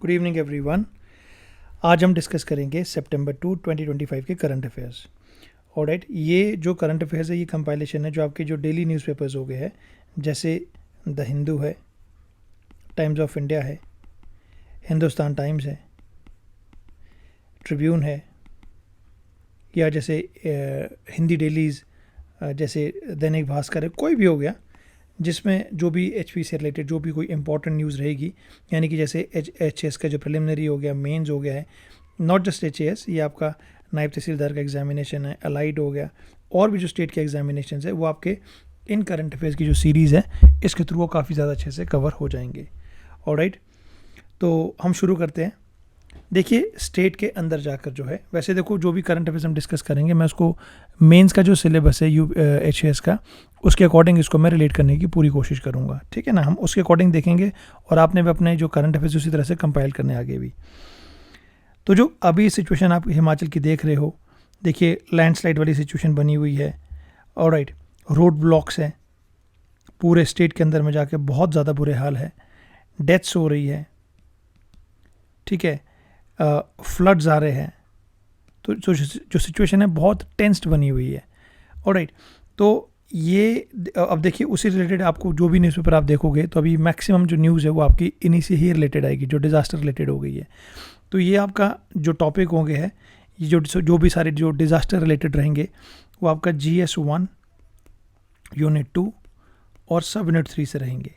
Good evening everyone. आज हम discuss करेंगे सितंबर 2 2025 के करंट अफेयर्स। ऑलराइट, ये जो करंट अफेयर्स है ये कंपाइलेशन है जो आपके जो डेली न्यूज़पेपर्स हो गए हैं, जैसे द हिंदू है, टाइम्स ऑफ इंडिया है, हिंदुस्तान टाइम्स है, ट्रिब्यून है, या जैसे हिंदी डेलीज़ जैसे दैनिक भास्कर है, कोई भी हो गया जिसमें जो भी एचपी से रिलेटेड जो भी कोई इंपॉर्टेंट न्यूज़ रहेगी, यानी कि जैसे एच का जो प्रिलिमिनरी हो गया, मेंस हो गया है, नॉट जस्ट एच ये आपका नायब तहसीलदार का एग्जामिनेशन है, अलाइड हो गया, और भी जो स्टेट के एग्जामिनेशन है वो आपके इन करंट अफेयर्स की जो सीरीज़ है इसके थ्रू वो काफ़ी ज़्यादा अच्छे से कवर हो जाएंगे। ऑलराइट, तो हम शुरू करते हैं। देखिए, स्टेट के अंदर जाकर जो है, वैसे देखो जो भी करंट अफेयर्स हम डिस्कस करेंगे मैं उसको मेंस का जो सिलेबस है एच का, उसके अकॉर्डिंग इसको मैं रिलेट करने की पूरी कोशिश करूँगा। ठीक है ना, हम उसके अकॉर्डिंग देखेंगे और आपने भी अपने जो करंट अफेयर्स उसी तरह से कंपाइल करने आगे भी। तो जो अभी सिचुएशन आप हिमाचल की देख रहे हो, देखिए लैंडस्लाइड वाली सिचुएशन बनी हुई है। ऑलराइट, रोड ब्लॉक्स हैं पूरे स्टेट के अंदर में जाके, बहुत ज़्यादा बुरे हाल है, डेथ्स हो रही है। ठीक है, फ्लड्स आ रहे हैं, तो जो सिचुएशन है बहुत टेंस्ड बनी हुई है। ऑलराइट, तो ये अब देखिए उसी रिलेटेड आपको जो भी न्यूज़पेपर आप देखोगे तो अभी मैक्सिमम जो न्यूज़ है वो आपकी इन्हीं से ही रिलेटेड आएगी, जो डिज़ास्टर रिलेटेड हो गई है। तो ये आपका जो टॉपिक होंगे है, ये जो भी सारे जो डिज़ास्टर रिलेटेड रहेंगे वो आपका GS1 यूनिट 2 और सब यूनिट 3 से रहेंगे।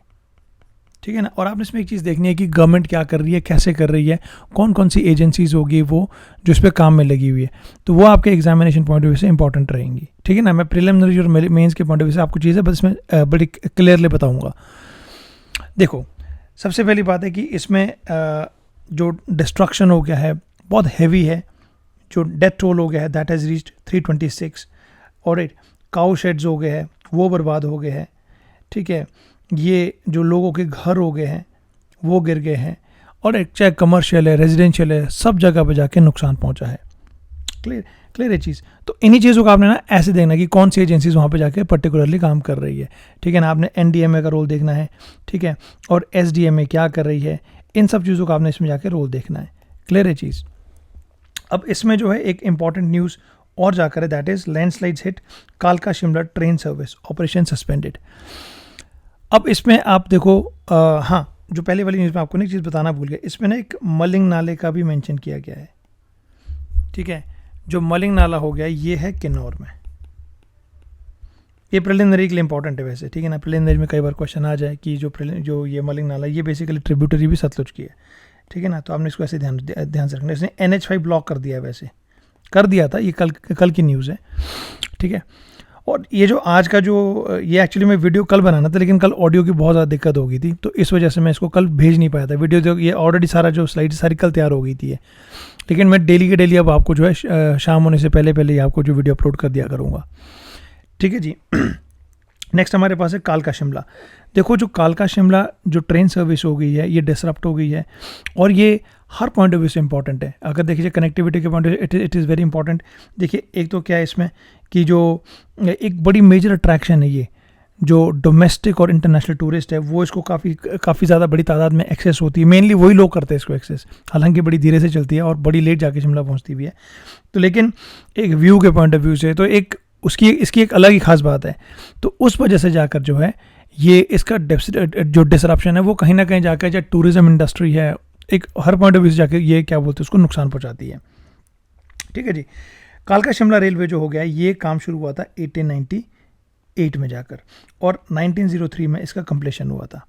ठीक है ना, और आपने इसमें एक चीज़ देखनी है कि गवर्नमेंट क्या कर रही है, कैसे कर रही है, कौन कौन सी एजेंसीज होगी वो जो इस पर काम में लगी हुई है, तो वो आपके एग्जामिनेशन पॉइंट ऑफ व्यू से इंपॉर्टेंट रहेंगी। ठीक है ना, मैं प्रिलिमिनरी और मेंस के पॉइंट ऑफ व्यू से आपको चीज़ें बस इसमें बड़ी क्लियरली बताऊंगा। देखो, सबसे पहली बात है कि इसमें जो डिस्ट्रक्शन हो गया है बहुत हैवी है, जो डेथ टोल हो गया है दैट हैज़ रीच्ड 326। और काउ शेड्स हो गए हैं वो बर्बाद हो गए हैं। ठीक है, ये जो लोगों के घर हो गए हैं वो गिर गए हैं, और एक चाहे कमर्शियल है, रेजिडेंशियल है, सब जगह पे जाके नुकसान पहुंचा है। क्लियर है चीज़। तो इन्हीं चीज़ों का आपने ना ऐसे देखना कि कौन सी एजेंसीज वहाँ पे जाके पर्टिकुलरली काम कर रही है। ठीक है ना, आपने NDMA का रोल देखना है। ठीक है, और SDMA क्या कर रही है, इन सब चीज़ों का आपने इसमें जाके रोल देखना है। क्लियर है चीज़। अब इसमें जो है एक इंपॉर्टेंट न्यूज़ और जाकर है, दैट इज़ लैंडस्लाइड्स हिट कालका Shimla train service, operation suspended. अब इसमें आप देखो, हाँ, जो पहले वाली न्यूज़ में आपको ना एक चीज़ बताना भूल गया, इसमें ना एक मलिंग नाले का भी मेंशन किया गया है। ठीक है, जो मलिंग नाला हो गया ये है किन्नौर में। ये प्रिलिमिनरी के लिए इंपॉर्टेंट है वैसे। ठीक है ना, प्रिलिमिनरी में कई बार क्वेश्चन आ जाए कि जो ये मलिंग नाला ये बेसिकली ट्रिब्यूटरी भी सतलुज की है। ठीक है ना, तो आपने इसको ऐसे ध्यान से रखना। इसने NH5 ब्लॉक कर दिया है, वैसे कर दिया था, ये कल की न्यूज़ है। ठीक है, और ये जो आज का जो ये एक्चुअली मैं वीडियो कल बनाना था, लेकिन कल ऑडियो की बहुत ज़्यादा दिक्कत हो गई थी, तो इस वजह से मैं इसको कल भेज नहीं पाया था वीडियो। जो ये ऑलरेडी सारा जो स्लाइड सारी कल तैयार हो गई थी, लेकिन मैं डेली के डेली अब आपको जो है शाम होने से पहले पहले ही आपको जो वीडियो अपलोड कर दिया करूँगा। ठीक है जी। नेक्स्ट हमारे पास है कालका शिमला। देखो, जो कालका शिमला जो ट्रेन सर्विस हो गई है ये डिसरप्ट हो गई है, और ये हर पॉइंट ऑफ व्यू से इंपॉर्टेंट है। अगर देखिए कनेक्टिविटी के point of view it is very important. देखिए, एक तो क्या है इसमें कि जो एक बड़ी मेजर अट्रैक्शन है, ये जो डोमेस्टिक और इंटरनेशनल टूरिस्ट है वो इसको काफ़ी ज़्यादा बड़ी तादाद में एक्सेस होती है। मेनली वही लोग करते हैं इसको एक्सेस, हालांकि बड़ी धीरे से चलती है और बड़ी लेट जाके शिमला पहुंचती भी है। तो लेकिन एक व्यू के पॉइंट ऑफ व्यू से तो एक इसकी एक अलग ही खास बात है। तो उस वजह से जाकर जो है ये इसका जो डिसरप्शन है वो कहीं ना कहीं जाकर, चाहे टूरिज्म इंडस्ट्री है, एक हर पॉइंट ऑफ व्यू से जाकर ये क्या बोलते हैं उसको नुकसान पहुंचाती है। ठीक है जी। कालका शिमला रेलवे जो हो गया ये काम शुरू हुआ था 1898 में जाकर, और 1903 में इसका कंप्लीशन हुआ था।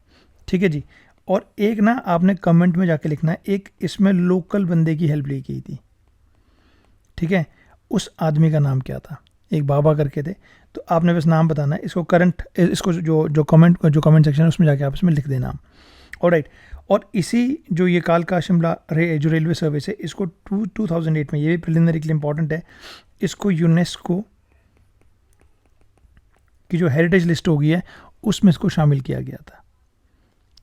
ठीक है जी। और एक ना आपने कमेंट में जाके लिखना है, एक इसमें लोकल बंदे की हेल्प ली गई थी। ठीक है, उस आदमी का नाम क्या था, एक बाबा करके थे, तो आपने बस नाम बताना है। इसको जो कमेंट सेक्शन है उसमें जाके आप इसमें लिख देना। ऑलराइट, और इसी जो ये कालका शिमला जो रेलवे सर्विस है इसको 2008 में, ये भी प्रिलिमिनरी के लिए इंपॉर्टेंट है, इसको यूनेस्को की जो हेरिटेज लिस्ट हो गई है उसमें इसको शामिल किया गया था।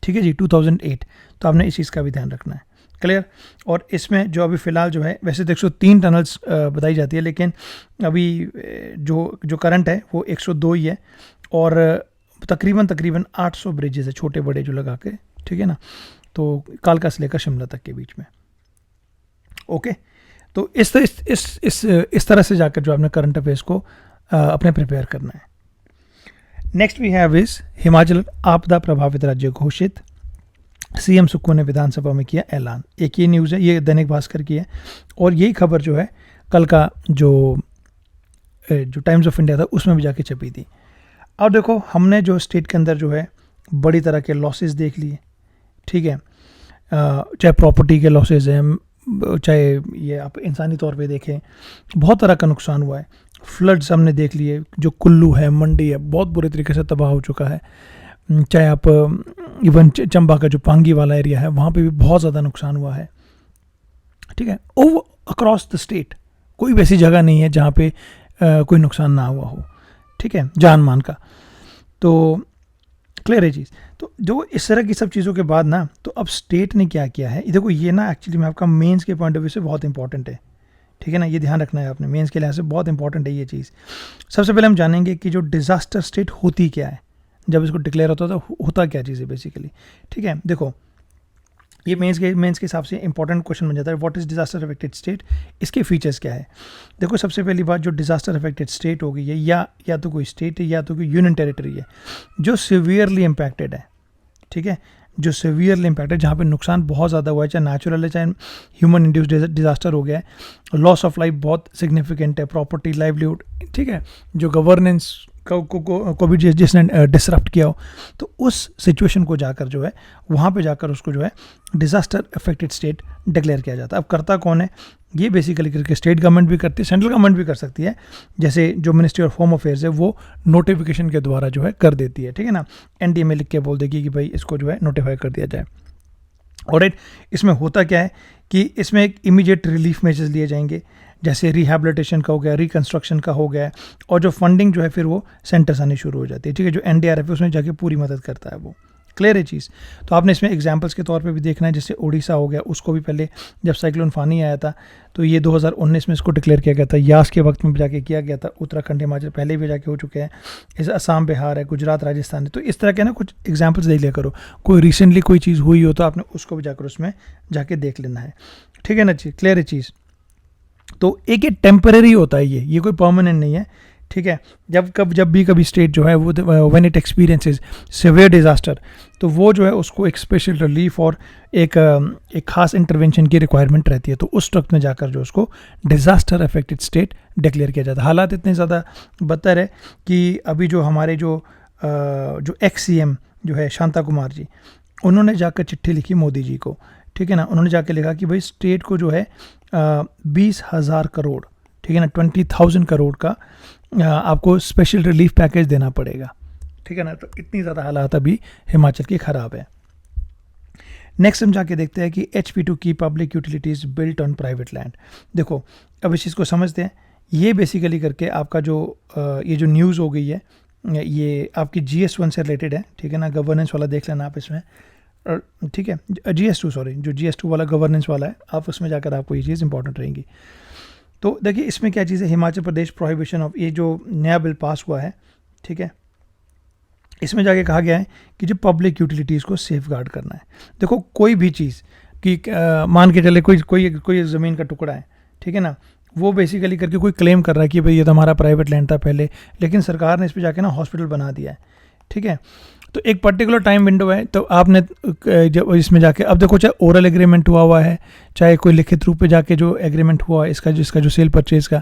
ठीक है जी, 2008। तो आपने इस चीज़ का भी ध्यान रखना है। क्लियर। और इसमें जो अभी फ़िलहाल जो है, वैसे तो 103 टनल्स बताई जाती है, लेकिन अभी जो करंट है वो 102 ही है, और तकरीबन 800 ब्रिजेस है छोटे बड़े जो लगा के। ठीक है ना, तो कालका से लेकर शिमला तक के बीच में। ओके, तो इस तरह से जाकर जो आपने करंट अफेयर्स को अपने प्रिपेयर करना है। Next we have is Himachal आपदा प्रभावित राज्य घोषित, सीएम सुक्खू ने विधानसभा में किया ऐलान। एक ये न्यूज़ है, ये दैनिक भास्कर की है, और यही खबर जो है कल का जो टाइम्स ऑफ इंडिया था उसमें भी जाके छपी थी। अब देखो, हमने जो स्टेट के अंदर जो है बड़ी तरह के लॉसेस देख लिए, ठीक है, चाहे प्रॉपर्टी के लॉसेस हैं, चाहे ये आप इंसानी तौर पे देखें, बहुत तरह का नुकसान हुआ है। फ्लड्स हमने देख लिए, जो कुल्लू है, मंडी है, बहुत बुरे तरीके से तबाह हो चुका है। चाहे आप इवन चंबा का जो पांगी वाला एरिया है वहाँ पे भी बहुत ज़्यादा नुकसान हुआ है, ठीक है। ओवर अक्रॉस द स्टेट कोई वैसी जगह नहीं है जहाँ पे कोई नुकसान ना हुआ हो, ठीक है, जान मान का। तो क्लियर है चीज़। तो जो इस तरह की सब चीज़ों के बाद ना, तो अब स्टेट ने क्या किया है, देखो ये ना एक्चुअली में आपका मेंस के पॉइंट ऑफ व्यू से बहुत इंपॉर्टेंट है, ठीक है ना, ये ध्यान रखना है आपने, मेंस के लिहाज से बहुत इंपॉर्टेंट है ये चीज़। सबसे पहले हम जानेंगे कि जो डिज़ास्टर स्टेट होती क्या है, जब इसको डिक्लेयर होता है तो होता क्या चीज़ है बेसिकली, ठीक है। देखो, ये मेंस के हिसाब से इंपॉर्टेंट क्वेश्चन बन जाता है, what is disaster affected state, इसके फीचर्स क्या है। देखो, सबसे पहली बात, जो डिज़ास्टर अफेक्टेड स्टेट होगी है या तो कोई स्टेट है या तो कोई यूनियन टेरिटरी है जो सीवियरली इम्पैक्टेड है, ठीक है, जो सीवियरली इम्पैक्टेड, जहाँ पे नुकसान बहुत ज़्यादा हुआ है, चाहे नेचुरल है चाहे ह्यूमन इंड्यूस्ड डिज़ास्टर हो गया है, लॉस ऑफ लाइफ बहुत सिग्निफिकेंट है, प्रॉपर्टी, लाइवलीहुड, ठीक है, जो गवर्नेंस को भी जिसने डिसरप्ट किया हो, तो उस सिचुएशन को जाकर जो है वहाँ पे जाकर उसको जो है डिज़ास्टर अफेक्टेड स्टेट डिक्लेयर किया जाता है। अब करता कौन है, ये बेसिकली करके स्टेट गवर्नमेंट भी करती है, सेंट्रल गवर्नमेंट भी कर सकती है, जैसे जो मिनिस्ट्री ऑफ होम अफेयर्स है वो नोटिफिकेशन के द्वारा जो है कर देती है, ठीक है ना, एनडीए में लिख के बोल देगी कि भाई इसको जो है नोटिफाई कर दिया जाए। ऑलराइट, इसमें होता क्या है कि इसमें एक इमीडिएट रिलीफ मेजर्स लिए जाएंगे, जैसे रिहैबिलिटेशन का हो गया, रिकंस्ट्रक्शन का हो गया, और जो फंडिंग जो है फिर वो सेंटर से आनी शुरू हो जाती है, ठीक है, जो एनडीआरएफ है उसमें जाके पूरी मदद करता है वो। क्लियर है चीज़। तो आपने इसमें एग्जांपल्स के तौर पे भी देखना है, जैसे उड़ीसा हो गया, उसको भी पहले जब साइक्लोन फानी आया था तो ये 2019 में इसको डिक्लेयर किया गया था, यास के वक्त में भी जाके किया गया था, उत्तराखंड, हिमाचल पहले भी जाके हो चुके हैं, इस असम, बिहार है, गुजरात, राजस्थान है। तो इस तरह के ना कुछ एग्जाम्पल्स देख लिया करो, कोई रिसेंटली कोई चीज़ हुई हो तो आपने उसको भी जाकर उसमें जाके देख लेना है, ठीक है ना चीज़। क्लियर है चीज़। तो एक ये टेम्परेरी होता है, ये कोई परमानेंट नहीं है, ठीक है। जब भी कभी स्टेट जो है वो when it experiences severe disaster, तो वो जो है उसको एक स्पेशल रिलीफ और एक खास इंटरवेंशन की रिक्वायरमेंट रहती है, तो उस वक्त में जाकर जो उसको डिज़ास्टर अफेक्टेड स्टेट डिक्लेयर किया जाता है। हालात इतने ज़्यादा बदतर है कि अभी जो हमारे जो एक्स CM जो है शांता कुमार जी, उन्होंने जाकर चिट्ठी लिखी मोदी जी को, ठीक है ना, उन्होंने जाकर लिखा कि भाई स्टेट को जो है 20,000 करोड़, ठीक है ना, 20,000 करोड़ का आपको स्पेशल रिलीफ पैकेज देना पड़ेगा, ठीक है ना। तो इतनी ज़्यादा हालात अभी हिमाचल की ख़राब है। नेक्स्ट हम जाके देखते हैं कि HP2 की public utilities built on private land. देखो, अब इस चीज़ को समझते हैं, ये बेसिकली करके आपका जो ये जो न्यूज़ हो गई है ये आपकी GS1 से रिलेटेड है, ठीक है ना, गवर्नेंस वाला देख लेना आप इसमें, ठीक है, GS2 सॉरी, जो GS2 वाला गवर्नेंस वाला है, आप उसमें जाकर आपको ये चीज़ इंपॉर्टेंट रहेंगी। तो देखिए इसमें क्या चीज़ है, हिमाचल प्रदेश प्रोहिबिशन ऑफ, ये जो नया बिल पास हुआ है, ठीक है, इसमें जाके कहा गया है कि जो पब्लिक यूटिलिटीज़ को सेफ गार्ड करना है। देखो, कोई भी चीज़ कि मान के चले कोई ज़मीन का टुकड़ा है, ठीक है ना, वो बेसिकली करके कोई क्लेम कर रहा है कि भाई ये तो हमारा प्राइवेट लैंड था पहले, लेकिन सरकार ने इस पर जाके ना हॉस्पिटल बना दिया है, ठीक है। तो एक पर्टिकुलर टाइम विंडो है, तो आपने जब इसमें जाके, अब देखो, चाहे ओरल एग्रीमेंट हुआ है, चाहे कोई लिखित रूप पे जाके जो एग्रीमेंट हुआ है इसका जो सेल परचेज का,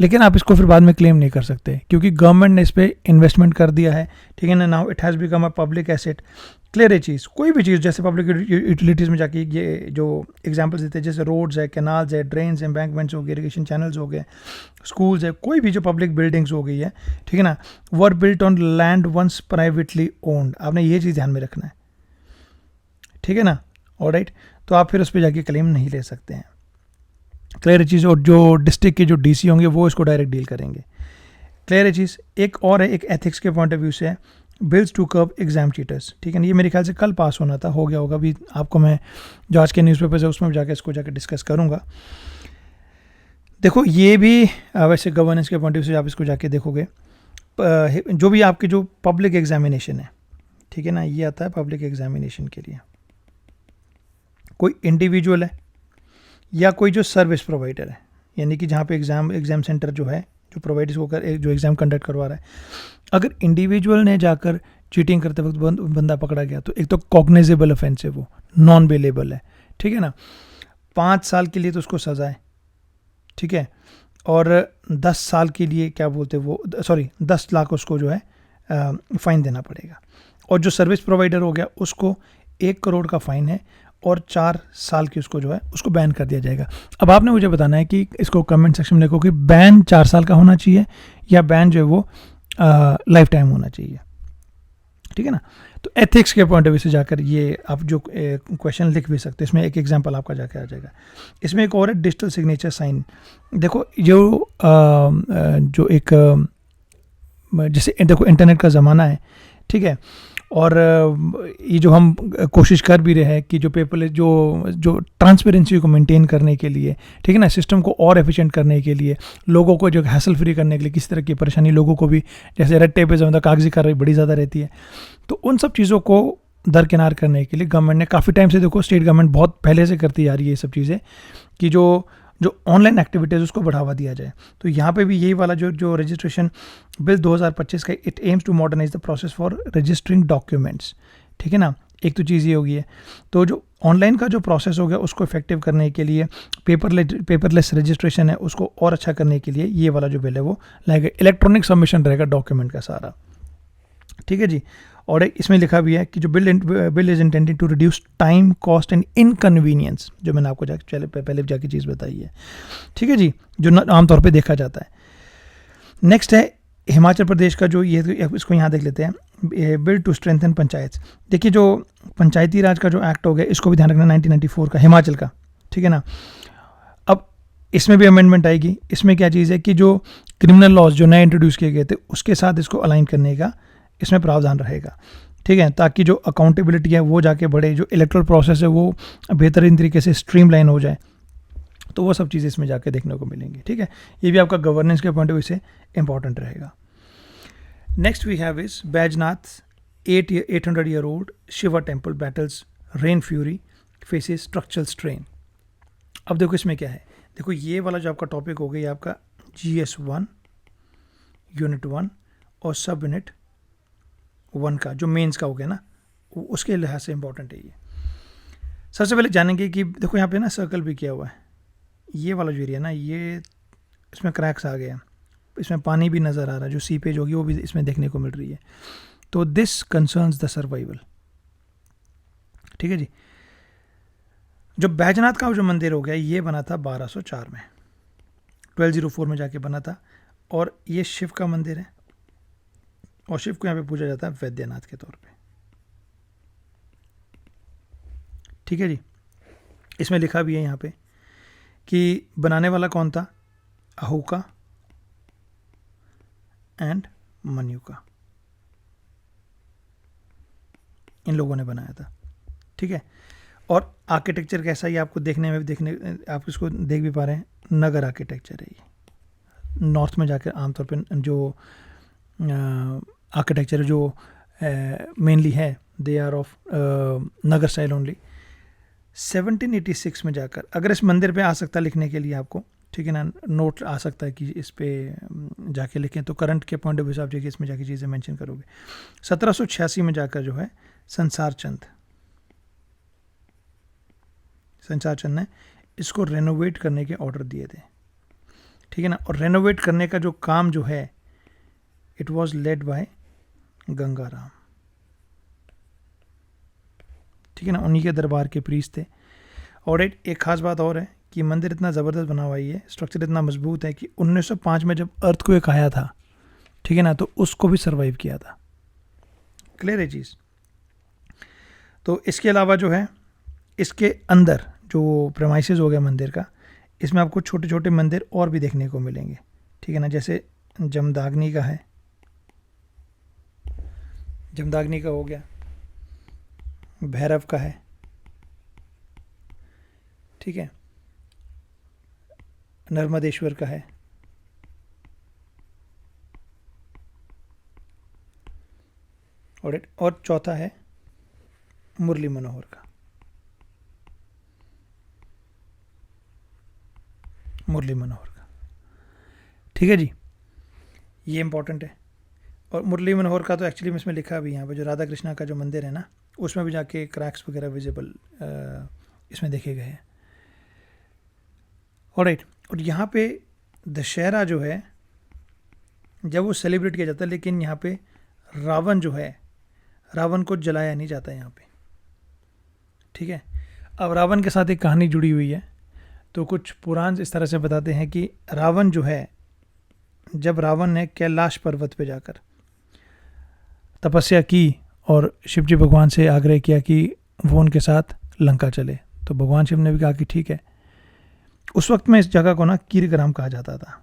लेकिन आप इसको फिर बाद में क्लेम नहीं कर सकते क्योंकि गवर्नमेंट ने इस पर इन्वेस्टमेंट कर दिया है, ठीक है ना। Now it has become a public asset. Clear है चीज़। कोई भी चीज़ जैसे पब्लिक यूटिलिटीज़ में जाके ये जो एग्जांपल्स देते हैं, जैसे रोड्स है, कैनाल्स है, ड्रेन्स, एम्बैंकमेंट्स हो गए, इरिगेशन चैनल्स हो गए, स्कूल्स है, कोई भी जो पब्लिक बिल्डिंग्स हो गई है, ठीक है ना, were built on land once privately owned. आपने ये चीज़ ध्यान में रखना है, ठीक है ना, ऑलराइट। तो आप फिर उस पर जाके क्लेम नहीं ले सकते हैं। क्लियर है चीज़। और जो डिस्ट्रिक्ट के जो DC होंगे वो इसको डायरेक्ट डील करेंगे। क्लियर है चीज़। एक और है, एक एथिक्स के पॉइंट ऑफ व्यू से है, bills to curb exam cheaters, ठीक है ना। ये मेरे ख्याल से कल पास होना था, हो गया होगा। अभी आपको मैं जो आज के न्यूज़पेपर है उसमें जाकर इसको जाकर डिस्कस करूँगा। देखो, ये भी वैसे गवर्नेंस के पॉइंट ऑफ व्यू से आप इसको जाके देखोगे, जो भी आपकी जो पब्लिक एग्जामिनेशन है, ठीक है ना, ये आता है पब्लिक एग्जामिनेशन के लिए, कोई इंडिविजुअल है या कोई जो सर्विस प्रोवाइडर है, यानी कि जहाँ पे एग्ज़ाम सेंटर जो है, जो प्रोवाइडर्स को जो एग्ज़ाम कंडक्ट करवा रहा है, अगर इंडिविजुअल ने जाकर चीटिंग करते वक्त बंदा पकड़ा गया तो एक तो कॉग्निजेबल ऑफेंस है, वो नॉन बेलेबल है, ठीक है ना, 5 साल के लिए तो उसको सज़ा है, ठीक है, और 10 साल के लिए क्या बोलते वो 10 लाख उसको जो है फ़ाइन देना पड़ेगा। और जो सर्विस प्रोवाइडर हो गया उसको 1 करोड़ का फ़ाइन है और 4 साल की उसको जो है उसको बैन कर दिया जाएगा। अब आपने मुझे बताना है कि इसको कमेंट सेक्शन में लिखो कि बैन 4 साल का होना चाहिए या बैन जो है वो लाइफ टाइम होना चाहिए, ठीक है ना। तो एथिक्स के पॉइंट ऑफ व्यू से जाकर ये आप जो क्वेश्चन लिख भी सकते हैं, इसमें एक एग्जांपल आपका जाके आ जाएगा। इसमें एक और है डिजिटल सिग्नेचर साइन। देखो जो एक जैसे देखो इंटरनेट का ज़माना है, ठीक है, और ये जो हम कोशिश कर भी रहे हैं कि जो पेपर जो ट्रांसपेरेंसी को मेंटेन करने के लिए, ठीक है ना, सिस्टम को और एफिशिएंट करने के लिए, लोगों को जो हैसल फ्री करने के लिए, किसी तरह की परेशानी लोगों को भी, जैसे रेड टेप है, कागजी कार्रवाई बड़ी ज़्यादा रहती है, तो उन सब चीज़ों को दरकिनार करने के लिए गवर्नमेंट ने काफ़ी टाइम से, देखो स्टेट गवर्नमेंट बहुत पहले से करती आ रही है ये सब चीज़ें, कि जो ऑनलाइन एक्टिविटीज़ उसको बढ़ावा दिया जाए। तो यहाँ पे भी यही वाला जो रजिस्ट्रेशन बिल 2025 का, it aims to modernise the process for registering documents, ठीक है ना। एक तो चीज़ ये होगी है, तो जो ऑनलाइन का जो प्रोसेस हो गया उसको इफेक्टिव करने के लिए, पेपरलेस रजिस्ट्रेशन है उसको और अच्छा करने के लिए ये वाला जो बिल है वो लाएगा। इलेक्ट्रॉनिक सबमिशन रहेगा डॉक्यूमेंट का सारा, ठीक है जी। और इसमें लिखा भी है कि जो bill is intended to reduce time, cost and inconvenience, जो मैंने आपको पहले जाके चीज़ बताई है, ठीक है जी, जो आमतौर पे देखा जाता है। नेक्स्ट है हिमाचल प्रदेश का, जो ये इसको यहाँ देख लेते हैं, बिल टू स्ट्रेंथन पंचायत। देखिए जो पंचायती राज का जो एक्ट हो गया, इसको भी ध्यान रखना, 1994 का, हिमाचल का, ठीक है ना। अब इसमें भी अमेंडमेंट आएगी। इसमें क्या चीज़ है कि जो क्रिमिनल लॉज जो नए इंट्रोड्यूस किए गए थे उसके साथ इसको अलाइन करने का इसमें प्रावधान रहेगा, ठीक है, ताकि जो अकाउंटेबिलिटी है वो जाके बढ़े, जो इलेक्ट्रल प्रोसेस है वो बेहतरीन तरीके से स्ट्रीमलाइन हो जाए, तो वो सब चीज़ें इसमें जाके देखने को मिलेंगी, ठीक है। ये भी आपका गवर्नेंस के पॉइंट ऑफ व्यू से इंपॉर्टेंट रहेगा। Next we have is Baijnath 800 year old Shiva temple battles rain fury faces structural strain. अब देखो इसमें क्या है, देखो ये वाला जो आपका टॉपिक हो गया, आपका GS1 यूनिट 1 और सब यूनिट 1 का जो मेंस का हो गया ना, उसके लिहाज से इंपॉर्टेंट है ये। सबसे पहले जानेंगे कि देखो यहाँ पे ना सर्कल भी किया हुआ है, ये वाला जो एरिया ना, ये इसमें क्रैक्स आ गया, इसमें पानी भी नज़र आ रहा है, जो सीपेज होगी वो भी इसमें देखने को मिल रही है। तो दिस कंसर्न्स द सर्वाइवल, ठीक है जी। जो बैजनाथ का जो मंदिर हो गया, ये बना था 1204 में, 1204 में जाके बना था, और ये शिव का मंदिर है, और शिव को यहाँ पे पूजा जाता है वैद्यनाथ के तौर पे, ठीक है जी। इसमें लिखा भी है यहाँ पे कि बनाने वाला कौन था, अहुका एंड मन्युका, इन लोगों ने बनाया था, ठीक है। और आर्किटेक्चर कैसा, ये आपको आप इसको देख भी पा रहे हैं, नगर आर्किटेक्चर है ये। नॉर्थ में जाकर आमतौर पे जो आर्किटेक्चर जो मेनली है, they are of Nagar style only. 1786 में जाकर, अगर इस मंदिर पे आ सकता लिखने के लिए आपको, ठीक है ना, नोट आ सकता है कि इस पे जाके लिखें, तो करंट के पॉइंट ऑफ व्यू से आप जाके इसमें जाके चीज़ें मेंशन करोगे। 1786 में जाकर जो है संसार चंद ने इसको रेनोवेट करने के ऑर्डर दिए थे, ठीक है ना। और रेनोवेट करने का जो काम जो है, it was led by Gangaram, ठीक है ना, उन्हीं के दरबार के प्रीस्ट थे। और एक खास बात और है कि मंदिर इतना ज़बरदस्त बना हुआ है, स्ट्रक्चर इतना मजबूत है कि 1905 में जब अर्थक्वेक आया था, ठीक है ना, तो उसको भी सर्वाइव किया था। क्लियर है चीज़। तो इसके अलावा जो है, इसके अंदर जो प्रेमाइसेस हो गया मंदिर का, इसमें आपको छोटे छोटे मंदिर और भी देखने को मिलेंगे, ठीक है ना। जैसे जमदाग्नि का है, जमदाग्नि का हो गया, भैरव का है, ठीक है, नर्मदेश्वर का है, और चौथा है मुरली मनोहर का। मुरली मनोहर का। ठीक है जी, ये इंपॉर्टेंट है। और मुरली मनोहर का तो एक्चुअली इसमें लिखा भी यहाँ पे जो राधा कृष्णा का जो मंदिर है ना, उसमें भी जाके क्रैक्स वगैरह विजिबल इसमें देखे गए हैं। ऑलराइट, और यहाँ पे दशहरा जो है जब वो सेलिब्रेट किया जाता है, लेकिन यहाँ पे रावण जो है, रावण को जलाया नहीं जाता यहाँ पे। ठीक है, अब रावण के साथ एक कहानी जुड़ी हुई है। तो कुछ पुराण इस तरह से बताते हैं कि रावण जो है, जब रावण ने कैलाश पर्वत पे जाकर तपस्या की और शिव जी भगवान से आग्रह किया कि वो उनके साथ लंका चले, तो भगवान शिव ने भी कहा कि ठीक है। उस वक्त में इस जगह को ना कीरग्राम कहा जाता था,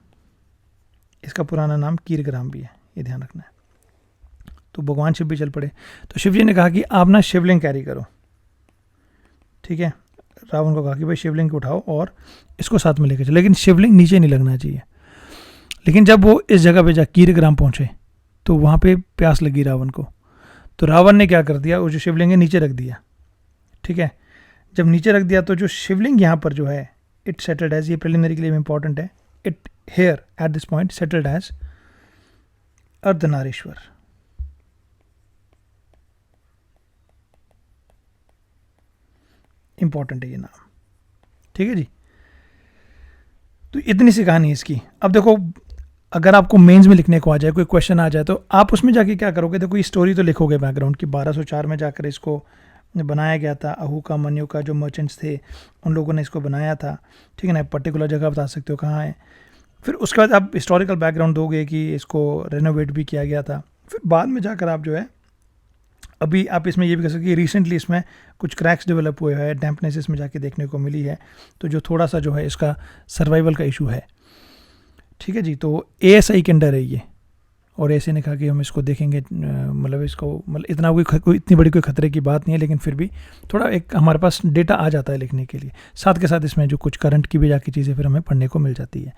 इसका पुराना नाम कीरग्राम भी है, ये ध्यान रखना है। तो भगवान शिव भी चल पड़े। तो शिव जी ने कहा कि आप ना शिवलिंग कैरी करो। ठीक है, रावण को कहा कि भाई शिवलिंग को उठाओ और इसको साथ में लेकर चलो, लेकिन शिवलिंग नीचे नहीं लगना चाहिए। लेकिन जब वो इस जगह पे जा कीरग्राम पहुंचे तो वहाँ पे प्यास लगी रावण को। तो रावण ने क्या कर दिया, वो जो शिवलिंग है नीचे रख दिया। ठीक है, जब नीचे रख दिया तो जो शिवलिंग यहाँ पर जो है, इट सेटल्ड एज, ये प्रिलिमिनरी के लिए इंपॉर्टेंट है, it here at this point settled as Ardhanarishvara. Important है ये नाम। ठीक है जी, तो इतनी सी कहानी इसकी। अब देखो, अगर आपको मेंस में लिखने को आ जाए, कोई क्वेश्चन आ जाए, तो आप उसमें जाके क्या करोगे, देखो ये स्टोरी तो लिखोगे बैकग्राउंड की। 1204 में जाकर इसको बनाया गया था। अहू का, मन्यु का जो मर्चेंट्स थे, उन लोगों ने इसको बनाया था। ठीक है ना, पर्टिकुलर जगह बता सकते हो कहाँ है। फिर उसके बाद आप हिस्टोरिकल बैकग्राउंड दोगे कि इसको रेनोवेट भी किया गया था। फिर बाद में जाकर आप जो है, अभी आप इसमें ये भी कह सकते कि रिसेंटली इसमें कुछ क्रैक्स डेवलप हुए हैं, डैम्पनेस इसमें जाके देखने को मिली है, तो जो थोड़ा सा जो है इसका सर्वाइवल का इशू है। ठीक है जी, तो ASI के अंडर है ये, और ASI ने कहा कि हम इसको देखेंगे, मतलब इसको, मतलब इतना कोई इतनी बड़ी कोई खतरे की बात नहीं है, लेकिन फिर भी थोड़ा एक हमारे पास डेटा आ जाता है लिखने के लिए। साथ के साथ इसमें जो कुछ करंट की भी जाके चीज़ें फिर हमें पढ़ने को मिल जाती है।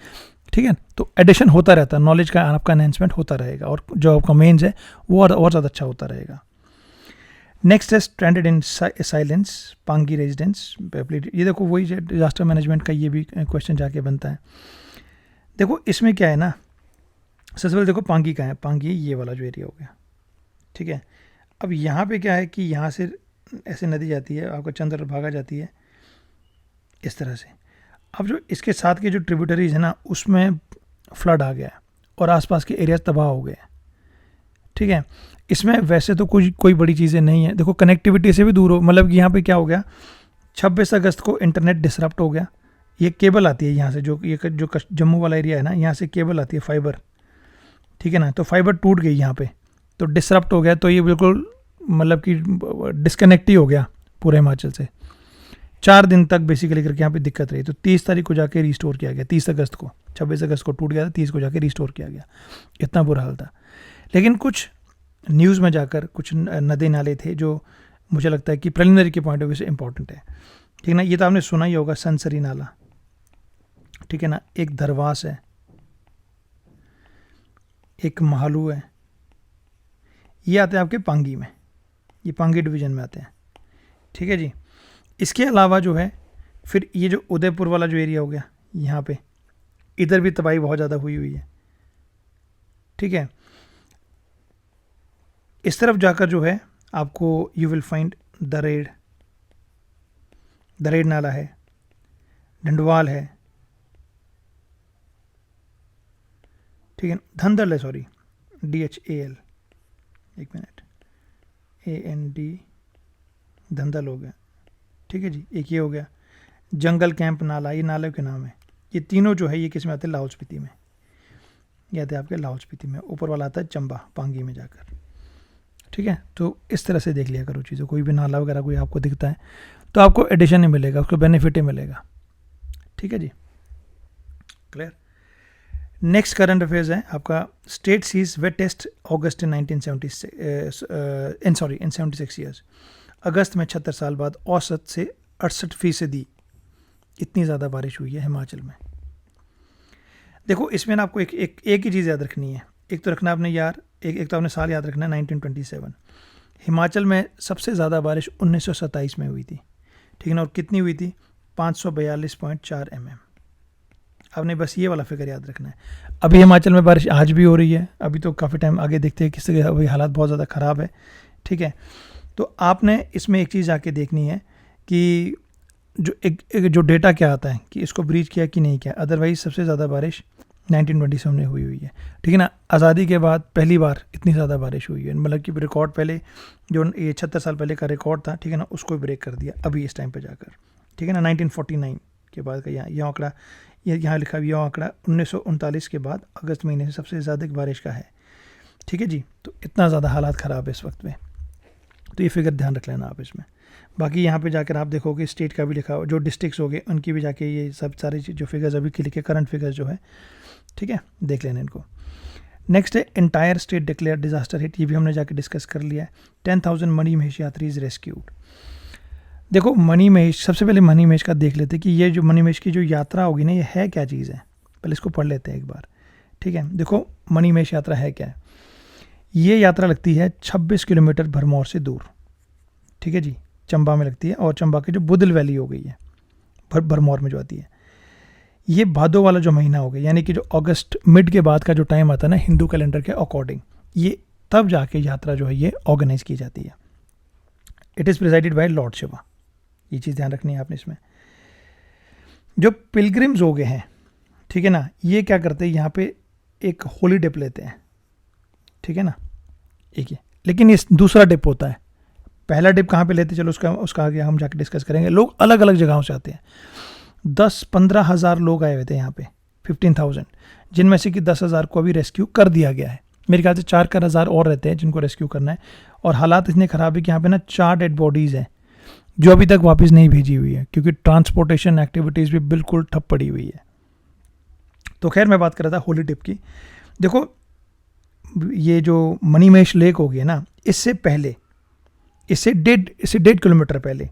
ठीक है, तो एडिशन होता रहता है, नॉलेज का आपका एनहेंसमेंट होता रहेगा, और जो आपका मेन्स है वो और ज़्यादा अच्छा होता रहेगा। नेक्स्ट है stranded in silence, Pangi residence. ये देखो वही डिजास्टर मैनेजमेंट का ये भी क्वेश्चन जाके बनता है। देखो इसमें क्या है ना, सबसे पहले देखो पांगी का है, पांगी ये वाला जो एरिया हो गया। ठीक है, अब यहाँ पे क्या है कि यहाँ से ऐसे नदी जाती है, आपको चंद्रभागा जाती है इस तरह से। अब जो इसके साथ के जो ट्रिब्यूटरीज है ना, उसमें फ्लड आ गया है और आसपास के एरियाज तबाह हो गए। ठीक है, इसमें वैसे तो कोई बड़ी चीज़ें नहीं है। देखो कनेक्टिविटी से भी दूर हो, मतलब कि यहाँ पे क्या हो गया, 26 अगस्त को इंटरनेट डिसरप्ट हो गया। ये केबल आती है यहाँ से, जो जम्मू वाला एरिया है ना, यहाँ से केबल आती है फाइबर। ठीक है ना, तो फाइबर टूट गई यहाँ पे, तो डिसरप्ट हो गया। तो ये बिल्कुल मतलब कि डिस्कनेक्ट ही हो गया पूरे हिमाचल से। 4 दिन तक बेसिकली करके यहाँ पे दिक्कत रही। तो 30 तारीख को जाके रिस्टोर किया गया, 30 अगस्त को, 26 अगस्त को टूट गया था, 30 को जाके रिस्टोर किया गया। इतना बुरा हाल था। लेकिन कुछ न्यूज़ में जाकर कुछ नदी नाले थे जो मुझे लगता है कि प्रिलिमिनरी के पॉइंट ऑफ व्यू से इंपॉर्टेंट है। ठीक है ना, ये तो आपने सुना ही होगा, सनसरी नाला। ठीक है ना, एक धरवास है, एक महालू है, ये आते हैं आपके पांगी में, ये पांगी डिवीज़न में आते हैं। ठीक है जी, इसके अलावा जो है फिर ये जो उदयपुर वाला जो एरिया हो गया, यहाँ पे इधर भी तबाही बहुत ज़्यादा हुई है। ठीक है, इस तरफ जाकर जो है आपको यू विल फाइंड दरेड़ नाला है, डंडवाल है। ठीक है, धंधल है, सॉरी DHAL, एक मिनट, AND, धंधल हो गया। ठीक है जी, एक ये हो गया। जंगल कैंप नाला, ये नाले के नाम है। ये तीनों जो है ये किस में आते हैं, लाहौल स्पीति में, ये आते हैं आपके लाहौल स्पीति में। ऊपर वाला आता है चंबा, पांगी में जाकर। ठीक है, तो इस तरह से देख लिया करो चीज़ें। कोई भी नाला वगैरह कोई आपको दिखता है तो आपको एडिशन ही मिलेगा, उसको बेनिफिट ही मिलेगा। ठीक है जी, क्लियर। नेक्स्ट करंट अफेयर्स है आपका, स्टेट सीज वेटेस्ट अगस्त इन 76 ईयर्स। अगस्त में 76 साल बाद औसत से 68% इतनी ज़्यादा बारिश हुई है हिमाचल में। देखो इसमें ना आपको एक ही चीज़ याद रखनी है। एक तो रखना आपने यार, एक तो आपने साल याद रखना है 1927। हिमाचल में सबसे ज़्यादा बारिश 1927 में हुई थी। ठीक है ना, और कितनी हुई थी, 542.4 mm। आपने बस ये वाला फिगर याद रखना है। अभी हिमाचल में बारिश आज भी हो रही है, अभी तो काफ़ी टाइम आगे देखते हैं, किस अभी हालात बहुत ज़्यादा ख़राब है, ठीक है। तो आपने इसमें एक चीज़ आके देखनी है कि एक जो डेटा क्या आता है कि इसको ब्रीच किया कि नहीं किया। अदरवाइज सबसे ज़्यादा बारिश 1927 में हुई है, ठीक है ना। आज़ादी के बाद पहली बार इतनी ज़्यादा बारिश हुई है, मतलब कि रिकॉर्ड पहले जो ये 76 साल पहले का रिकॉर्ड था, ठीक है ना, उसको ब्रेक कर दिया अभी इस टाइम पे जाकर, ठीक है ना। 1949 के बाद का यह आंकड़ा, यहाँ लिखा हुआ यह आंकड़ा 1939 के बाद अगस्त महीने से सबसे ज़्यादा बारिश का है, ठीक है जी। तो इतना ज़्यादा हालात ख़राब है इस वक्त में, तो ये फिगर ध्यान रख लेना आप इसमें। बाकी यहाँ पे जाकर आप देखोगे स्टेट का भी लिखा हो, जो डिस्ट्रिक्ट्स हो गए उनकी भी जाके ये सब सारी जो फिगर्स अभी के लिखे करंट फिगर्स जो है, ठीक है, देख लेना इनको। नेक्स्ट है entire state declare disaster hit, ये भी हमने जाके डिस्कस कर लिया है। 10,000 मनी महेश यात्रीज रेस्क्यूड। देखो मनी महेश, सबसे पहले मनी महेश का देख लेते हैं कि ये जो मनी महेश की जो यात्रा होगी ना, ये है क्या चीज़ है, पहले इसको पढ़ लेते हैं एक बार, ठीक है। देखो मनी महेश यात्रा है क्या है। ये यात्रा लगती है 26 किलोमीटर भरमौर से दूर, ठीक है जी, चंबा में लगती है, और चंबा की जो बुदल वैली हो गई है भरमौर में जो आती है, ये भादो वाला जो महीना हो गया, यानी कि जो अगस्त मिड के बाद का जो टाइम आता है ना हिंदू कैलेंडर के अकॉर्डिंग, ये तब जाके यात्रा जो है ये ऑर्गेनाइज की जाती है। It is presided by lord Shiva, ये चीज़ ध्यान रखनी है आपने इसमें। जो पिलग्रिम्स हो गए हैं, ठीक है ना, ये क्या करते हैं, यहाँ पे एक होली डिप लेते हैं, ठीक है ना, एक ही, लेकिन ये दूसरा डिप होता है। पहला डिप कहाँ पे लेते, चलो उसका आगे हम जाके डिस्कस करेंगे। लोग अलग अलग जगहों से आते हैं, 10-15 हज़ार लोग आए हुए थे यहाँ पे, 15,000, जिनमें से कि 10,000 को अभी रेस्क्यू कर दिया गया है। मेरे ख्याल से 4,000 और रहते हैं जिनको रेस्क्यू करना है, और हालात इतने ख़राब है कि यहाँ पे ना 4 डेड बॉडीज़ हैं जो अभी तक वापस नहीं भेजी हुई है, क्योंकि ट्रांसपोर्टेशन एक्टिविटीज़ भी बिल्कुल ठप पड़ी हुई है। तो खैर मैं बात कर रहा था होली डिप की। देखो ये जो मणिमहेश लेक हो गया ना, इससे पहले, इससे 1.5 किलोमीटर पहले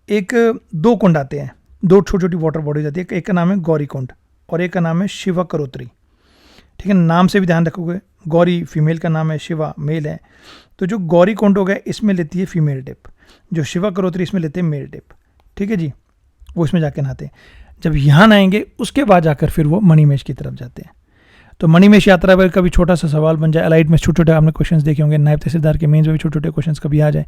एक 2 कुंड आते हैं, 2 छोटी छोटी वाटर बॉडीज आती है। एक का नाम है गौरी कुंड और एक का नाम है शिवा करोत्री, ठीक है। नाम से भी ध्यान रखोगे, गौरी फीमेल का नाम है, शिवा मेल है। तो जो गौरी कुंड हो गया इसमें लेती है फीमेल डिप, जो शिवा करोत्री इसमें लेते हैं मेल डिप, ठीक है जी। वो इसमें जाके नहाते हैं। जब यहाँ नहाएंगे उसके बाद जाकर फिर वो मणिमहेश की तरफ जाते हैं। तो मणिमहेश यात्रा पर कभी छोटा सा सवाल बन जाए, अलाइट में छोटे छोटे आपने क्वेश्चंस देखे होंगे, नायब तहसीलदार के मेंस में भी छोटे छोटे क्वेश्चंस कभी आ जाए,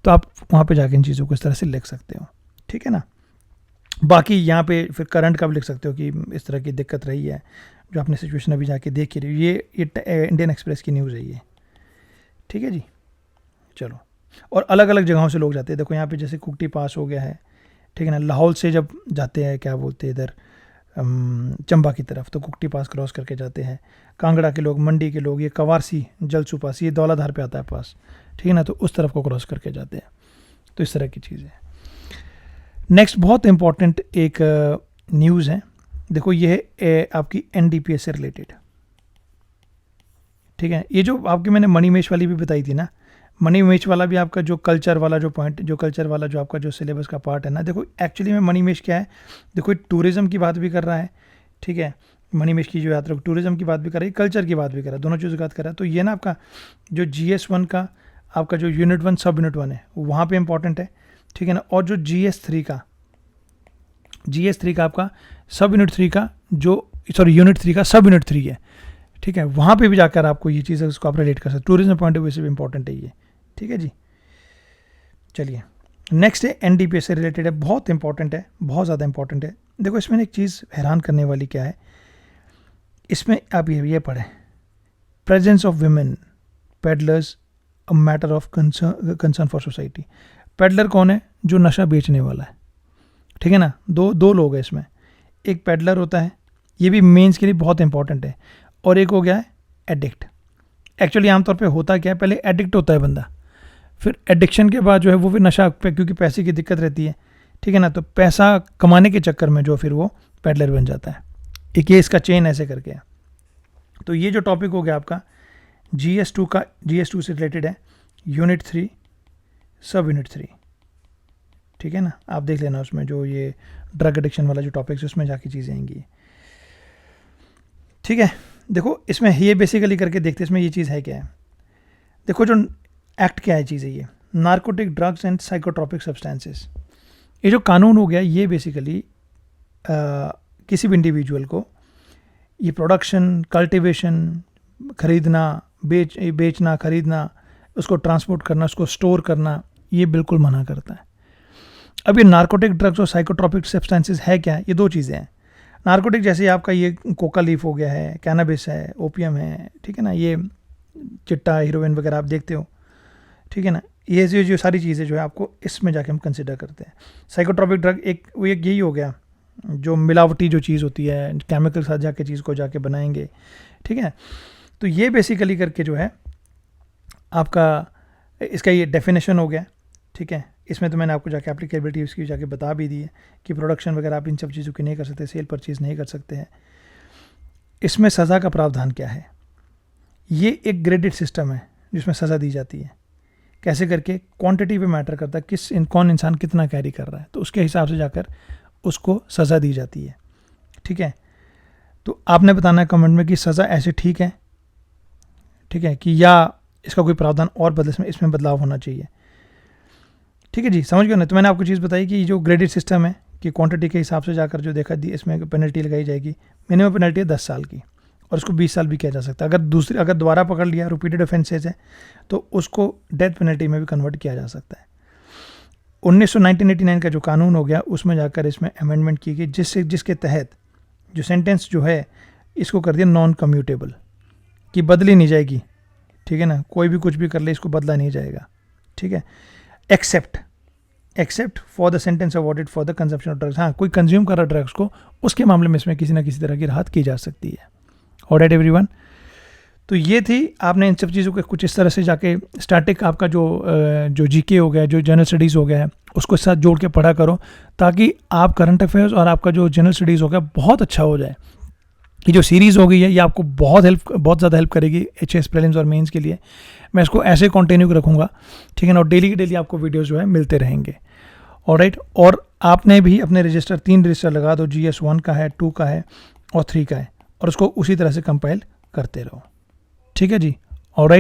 तो आप वहाँ पे जाके इन चीज़ों को इस तरह से लिख सकते हो, ठीक है ना। बाकी यहाँ पे फिर करंट का भी लिख सकते हो कि इस तरह की दिक्कत रही है, जो आपने सिचुएशन अभी जाके देख ही रही। ये इंडियन एक्सप्रेस की न्यूज़ है ये, ठीक है जी। चलो, और अलग अलग जगहों से लोग जाते हैं। देखो यहाँ पे जैसे कुकटी पास हो गया है, ठीक है ना। लाहौल से जब जाते हैं, क्या बोलते हैं इधर चंबा की तरफ, तो कुकटी पास क्रॉस करके जाते हैं। कांगड़ा के लोग, मंडी के लोग, ये कवारसी जलसू पास, ये दौलाधार पे आता है पास, ठीक है ना, तो उस तरफ को क्रॉस करके जाते हैं। तो इस तरह की चीज़ें। नेक्स्ट बहुत इंपॉर्टेंट एक न्यूज़ है, देखो ये है आपकी NDPS से रिलेटेड, ठीक है। ये जो आपकी मैंने मणिमहेश वाली भी बताई थी ना, मणिमहेश वाला भी आपका जो कल्चर वाला जो पॉइंट, जो कल्चर वाला जो आपका जो सिलेबस का पार्ट है ना, देखो एक्चुअली में मणिमहेश क्या है, देखो टूरिज़्म की बात भी कर रहा है, ठीक है। मणिमहेश की जो यात्रा टूरिज़्म की बात भी कर रही है, कल्चर की बात भी कर रहा है, दोनों चीज़ों की बात कर रहा है। तो ये ना आपका जो GS1 का आपका जो यूनिट 1 सब यूनिट 1 है वहाँ पर इंपॉर्टेंट है, ठीक है ना। और जो GS3 का आपका सब यूनिट 3 का जो यूनिट 3 का सब यूनिट 3 है, ठीक है। वहाँ पे भी जाकर आपको ये चीज़ उसको आप रिलेट कर सकते, टूरिज्म पॉइंट ऑफ व्यू से भी इंपॉर्टेंट है ये, ठीक है जी। चलिए नेक्स्ट है NDPS से रिलेटेड है, बहुत इंपॉर्टेंट है, बहुत ज़्यादा इंपॉर्टेंट है। देखो इसमें एक चीज़ हैरान करने वाली क्या है, इसमें आप ये पढ़ें, presence of women peddlers a matter of concern for society. Peddler कौन है, जो नशा बेचने वाला है, ठीक है ना। दो लोग हैं इसमें, एक पेडलर होता है, ये भी मेंस के लिए बहुत इंपॉर्टेंट है, और एक हो गया है एडिक्ट। एक्चुअली आमतौर पे होता क्या है, पहले एडिक्ट होता है बंदा, फिर एडिक्शन के बाद जो है वो फिर नशा पे, क्योंकि पैसे की दिक्कत रहती है, ठीक है ना, तो पैसा कमाने के चक्कर में जो फिर वो पेडलर बन जाता है। एक ये इसका चेन ऐसे करके है। तो ये जो टॉपिक हो गया आपका GS2 से रिलेटेड है, यूनिट 3 सब यूनिट 3, ठीक है ना। आप देख लेना उसमें जो ये ड्रग एडिक्शन वाला जो टॉपिक है उसमें जाके चीज़ें आएंगी, ठीक है। देखो इसमें ये बेसिकली करके देखते हैं इसमें ये चीज़ है क्या है। देखो जो एक्ट क्या है चीज़ है, ये narcotic drugs and psychotropic substances, ये जो कानून हो गया ये बेसिकली किसी भी इंडिविजुअल को ये प्रोडक्शन, कल्टीवेशन, खरीदना, बेचना, खरीदना, उसको ट्रांसपोर्ट करना, उसको स्टोर करना, ये बिल्कुल मना करता है। अब ये नार्कोटिक ड्रग्स और साइकोट्रोपिक सब्सटेंसेस है क्या? ये दो चीज़ें हैं। नार्कोटिक जैसे आपका ये कोका लीफ हो गया है, कैनाबिस है, ओपियम है, ठीक है ना, ये चिट्टा, हीरोइन वगैरह आप देखते हो, ठीक है ना, ये जो सारी चीज़ें जो है आपको इसमें जाके हम कंसिडर करते हैं। साइकोट्रोपिक ड्रग एक यही हो गया जो मिलावटी जो चीज़ होती है, केमिकल साथ जाके चीज़ को जाके बनाएंगे, ठीक है। तो ये बेसिकली करके जो है आपका इसका ये डेफिनेशन हो गया, ठीक है। इसमें तो मैंने आपको जाके एप्लीकेबिलिटी उसकी जाके बता भी दी है कि प्रोडक्शन वगैरह आप इन सब चीज़ों की नहीं कर सकते, सेल परचेज नहीं कर सकते हैं। इसमें सज़ा का प्रावधान क्या है? ये एक ग्रेडेड सिस्टम है जिसमें सज़ा दी जाती है। कैसे करके? क्वांटिटी पे मैटर करता है, कौन इंसान कितना कैरी कर रहा है, तो उसके हिसाब से जाकर उसको सज़ा दी जाती है, ठीक है। तो आपने बताना है कमेंट में कि सज़ा ऐसे ठीक है, ठीक है, कि या इसका कोई प्रावधान और इसमें बदलाव होना चाहिए, ठीक है जी। समझ गए ना? तो मैंने आपको चीज़ बताई कि जो ग्रेडेड सिस्टम है कि क्वांटिटी के हिसाब से जाकर जो देखा दी इसमें पेनल्टी लगाई जाएगी। मिनिमम पेनल्टी है 10 साल की और उसको 20 साल भी किया जा सकता है। अगर दोबारा पकड़ लिया, रिपीटेड ऑफेंसेज है, तो उसको डेथ पेनल्टी में भी कन्वर्ट किया जा सकता है। 1989 का जो कानून हो गया उसमें जाकर इसमें अमेंडमेंट की गई जिसके तहत जो सेंटेंस जो है इसको कर दिया नॉन कम्यूटेबल, कि बदली नहीं जाएगी, ठीक है ना, कोई भी कुछ भी कर ले इसको बदला नहीं जाएगा, ठीक है। Except for the sentence awarded for the consumption of drugs. हाँ, कोई कंज्यूम कर रहा ड्रग्स को, उसके मामले में इसमें किसी ना किसी तरह की राहत की जा सकती है। ऑलराइट एवरीवन, तो ये थी, आपने इन सब चीज़ों को कुछ इस तरह से जाके स्टैटिक आपका जो जीके हो गया, जो जनरल स्टडीज़ हो गया है, उसको साथ जोड़ के पढ़ा करो, ताकि आप करंट अफेयर्स और आपका जो जनरल स्टडीज़ हो गया बहुत अच्छा हो जाए। ये जो सीरीज़ हो गई है ये आपको बहुत ज़्यादा हेल्प करेगी HS प्रीलिम्स और मेंस के लिए। मैं इसको ऐसे कंटिन्यू रखूँगा, ठीक है ना, और डेली की डेली आपको वीडियोज़ जो है मिलते रहेंगे। ऑलराइट, और आपने भी अपने रजिस्टर 3 रजिस्टर लगा दो, GS 1 का है, 2 का है और 3 का है, और उसको उसी तरह से कंपाइल करते रहो, ठीक है जी।